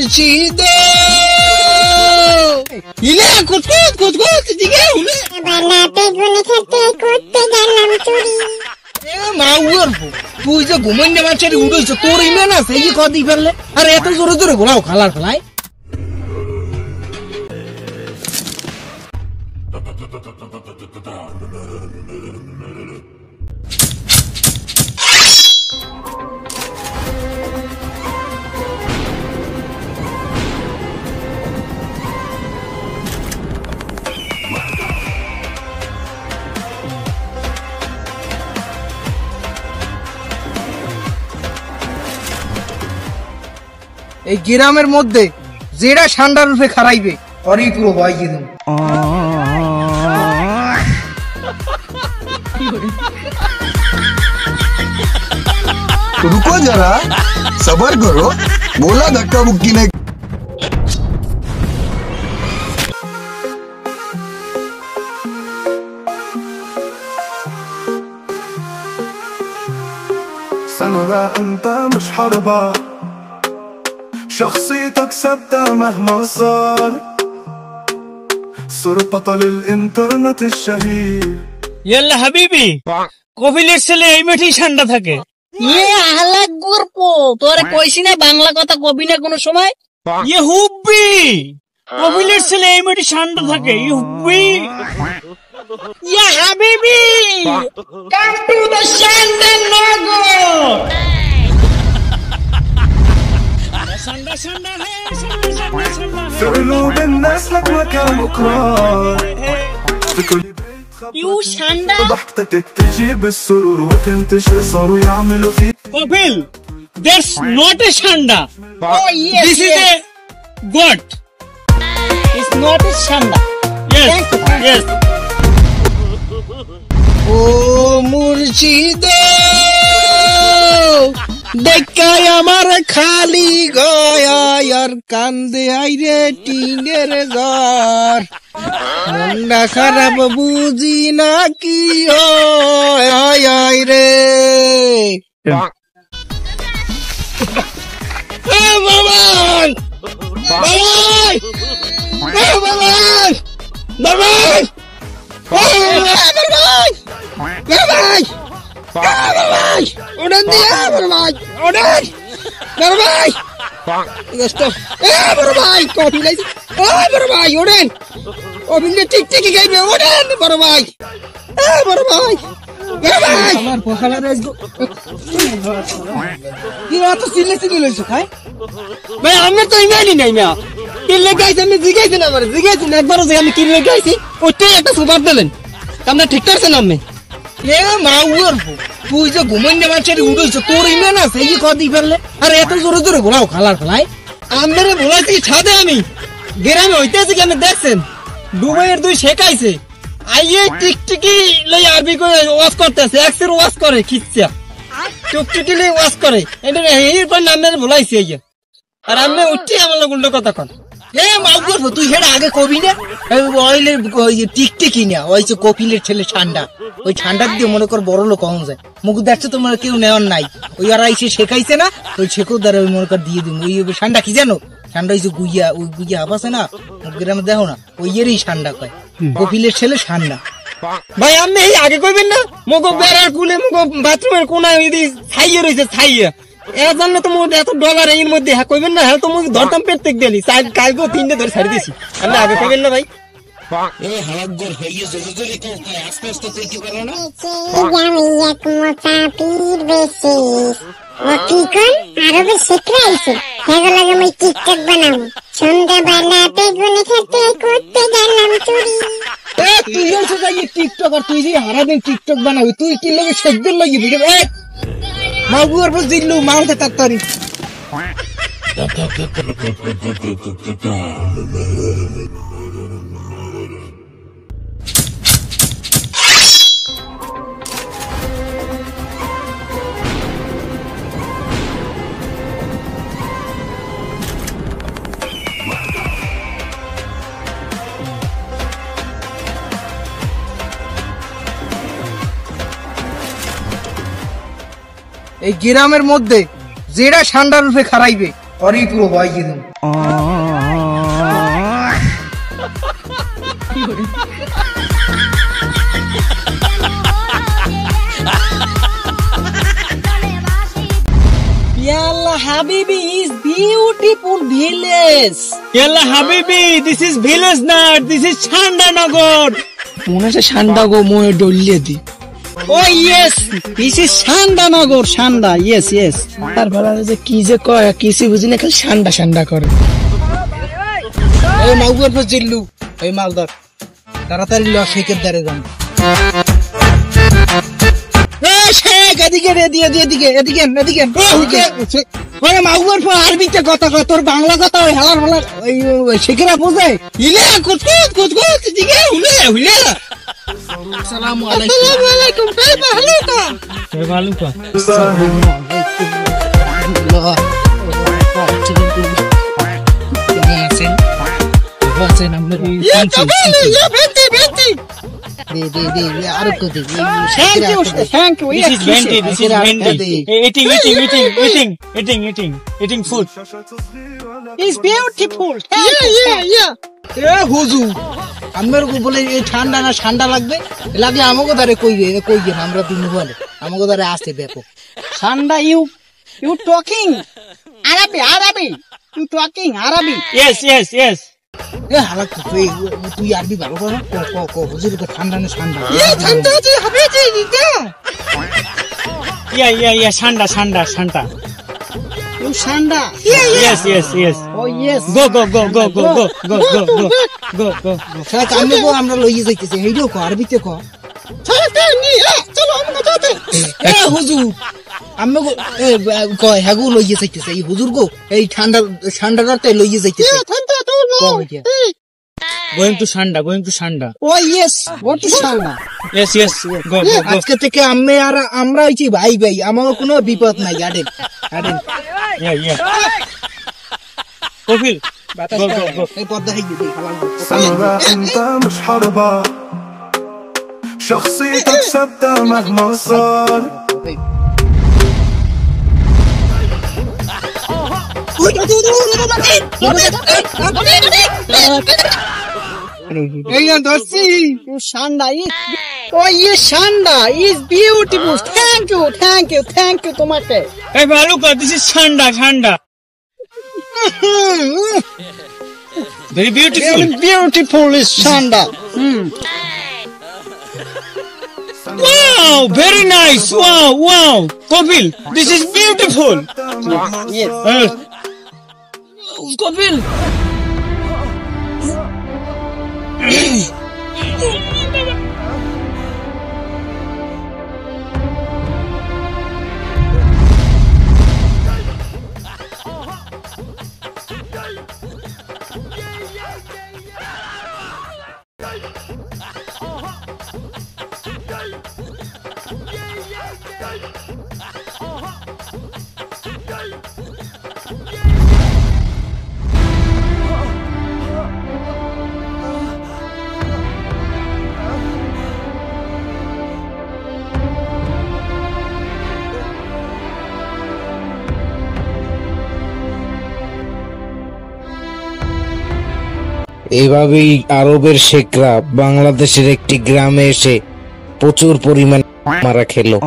মুর্শিদ ইলে কুত কুত কুত দিকে উলে বানাতে গুনে খেতে করতে গেলাম চুরি এ মাউর তুই যে ঘুমনে মাছের উড়ইছ তোর ইমান আছে এই কদি ফেললে আরে এত জোরে জোরে ঘোরাও খালার ফেলায় এই গ্রামের মধ্যে যেটা ঠান্ডার রূপে খারাইবে অরই পুরো ভয় দিয়ে দেব रुको जरा सबर करो बोला धक्का मुक्की नहीं سنرى انت مش حربة شخصيتك ثابتة مهما صار صر بطل الانترنت الشهير يلا حبيبي কপিলের ছেলে এই মেঠি ঠান্ডা থাকে এ আলাগ গর্প তোরে কইছি না বাংলা কথা কবি না কোন সময় ये হুব্বি কপিলের ছেলে এই মেঠি ঠান্ডা থাকে ये হুব্বি ইয়া হাবিবি কাম টু দ্য শান্ডান নগর ঠান্ডা ঠান্ডা হে ঠান্ডা ঠান্ডা في قلوب الناس لك مكان وقرار في كل ইউ শান্ডা ضحكتك تجيب السرور وتنتشر صاروا يعملوا فيك কপিল that's not a ঠান্ডা oh yes this is a god it's not a শান্ডা yes yes ও মুর্শিদ দেখাই আমার খালি গয়ার কান্দে আইরে টিনের ঘর মনটা খারাপ বুঝি না কি হয় রে বাবাই বাবাই বাবাই বাবাই বাবাই বাবাই উড়ান দিয়া বাবাই উড়ান বাবাই দোস্ত এ বাবাই কফি লাইছি ও বাবাই উড়ান অবিন্দে টিকটিকি গাইবে উড়ান বাবাই এ বাবাই বাবাই আমার পখালা রাজগো কি রাত সিলে লইছো খাই ভাই আমি তো ইমানি নাই না কিলে গাইছে আমি জিগাইছি না আমারে জিগাইছি না একবারও যে আমি কিলে গাইছি ওইটাই একটা সুপার দিলেন আমরা ঠিক করছেন আমি এ মাউর তুই যে ঘুমনে মাছের উড়ইছ তোর ইমান আছে এই কদি ফেললে আরে এত জোরে জোরে ঘোরাও খালার ফেলায় আমারে বলাইছি ছাদে আমি গ্রামে হইতেছে কি আমি দেখছেন দুবাইয়ের দুই শেখাইছে আইয়ে টিকটিকি লই আরবি করে ওয়াজ করতেছে এক্সের ওয়াজ করে খিচ্ছা টিকটিকি লই ওয়াজ করে এটা এই কোন নামের বলাইছি আইয়া আর আমি উঠি আমার উল্টো কথা কন এ মাউর তুই হেড আগে কবি না ওইলে টিকটিকি না ওই যে কপিলের ছেলে ঠান্ডা ওই ঠান্ডা দিয়ে মনে কর বড় লোক হন যায় মুখ দেখছে তোমার কেউ নেওয়ার নাই ওই আর এসে শেখাইছে না ওই শেখো দ্বারা ওই মনে কর দিয়ে দিন ওই ঠান্ডা কি জানো ঠান্ডা ওই যে গুইয়া ওই গুইয়া আবাসে না গ্রামে দেখো না ওই এরই ঠান্ডা কয় কপিলের ছেলে ঠান্ডা ভাই আমি এই আগে কইবেন না মগো বেড়ার কুলে মগো বাথরুমের কোনায় ওই ছাইয়ে রয়েছে ছাইয়ে এ জানলে তো মোট এত ডলার এর মধ্যে হ্যাঁ কইবেন না হ্যাঁ তো মুখ ধরতাম পেটতেক দেলি কালকেও 3টে ধরে ছাড়ি দিছি আমি আগে কইবেন না ভাই এ হালাগর হইয়ে জোরে জোরে কও আস্তে আস্তে তুই কি করো না আমি এক মোটা পীর বেশি ও কি কর আরবে শিখরাইছে হেগো লাগে মই টিকটক বানাবো সন্ধ্যাবেলাতে গুনে খেতে করতে গেলাম চুরি এ তুই হচ্ছে যাই টিকটক আর তুই যে সারাদিন টিকটক বানাবি তুই কি লাগে সেদিন লাগি ভিডিও এ মাগুয়ার বস দিলু মাউতে তাড়াতাড়ি এই গ্রামের মধ্যে যেটা ঠান্ডার রূপে খারাইবে और ही पुरो भाई एकदम Yalla Habibi is beautiful village. Yalla Habibi, this is village not, this is Chandanagar. মনে হচ্ছে সান্ডা গো মনে ডলিয়ে দি ও ইয়েস দিস ইজ সান্ডানগর সান্ডা ইয়েস ইয়েস তার বেলা যে কি যে কয় কিছু বুঝি না খালি সান্ডা সান্ডা করে এই মাউগর পর জিল্লু এই মালদার তাড়াতাড়ি ল শেকের দারে যান এ শেখ এদিকে এদিকে ওই মাউগর পর আরবিতে কথা কয় তোর বাংলা কথা ওই হালার হালার ওই শেখেরা বোঝে ইলে কুত দিকে হুলে আসসালামু আলাইকুম ভাই ভালো তো ভালো তো This is Venti, eating food. It's beautiful. এ হুজুর আমার কো বলে এই ঠান্ডা না ঠান্ডা লাগবে লাগলে আমাকে দারে কইবে আমরা দিন বলে আমাকে দারে আসতে ব্যাপক Sanda, you talking Arabi. You talking Arabi. Yes. এ হালাক তুই আরবি ভালো করে ক হুজুর কো ঠান্ডা না ঠান্ডা ঠান্ডা যে হবে যে দিতে Yeah, Shanda. You Sanda. Yes. Oh yes. Go. সারা কামে কো আমরা লইয়ে যাইতেছি এইডো কো আরবিতে কো চলো আমরা যাতে এ হুজুর আমি কো হেগু লইয়ে যাইতেছে এই হুজুর গো এই ঠান্ডাটাতে লইয়ে যাইতেছে ঠান্ডা তো কো হইয়া Going to Shanda. Oh yes. What is Sanda? Yes. Go. আজকে থেকে আমরা হইছি ভাই আমার কোনো বিপদ নাই গাড়েন Yeah. Profil. Go. এই পর্দা হই দিই سابع انت مش حربة شخصيتك ثابتة مهما صار এই না দর্শি You Sanda is Oh yes Sanda is beautiful. Thank you তোমাকে Hey, Baluka, this is Shanda. Very beautiful. Beautiful is Sanda. Wow, very nice. Wow. Profil, this is beautiful. Yes. Profil. এভাবেই আরবের শেখরা বাংলাদেশের একটি গ্রামে এসে প্রচুর পরিমাণ মারা খেলো।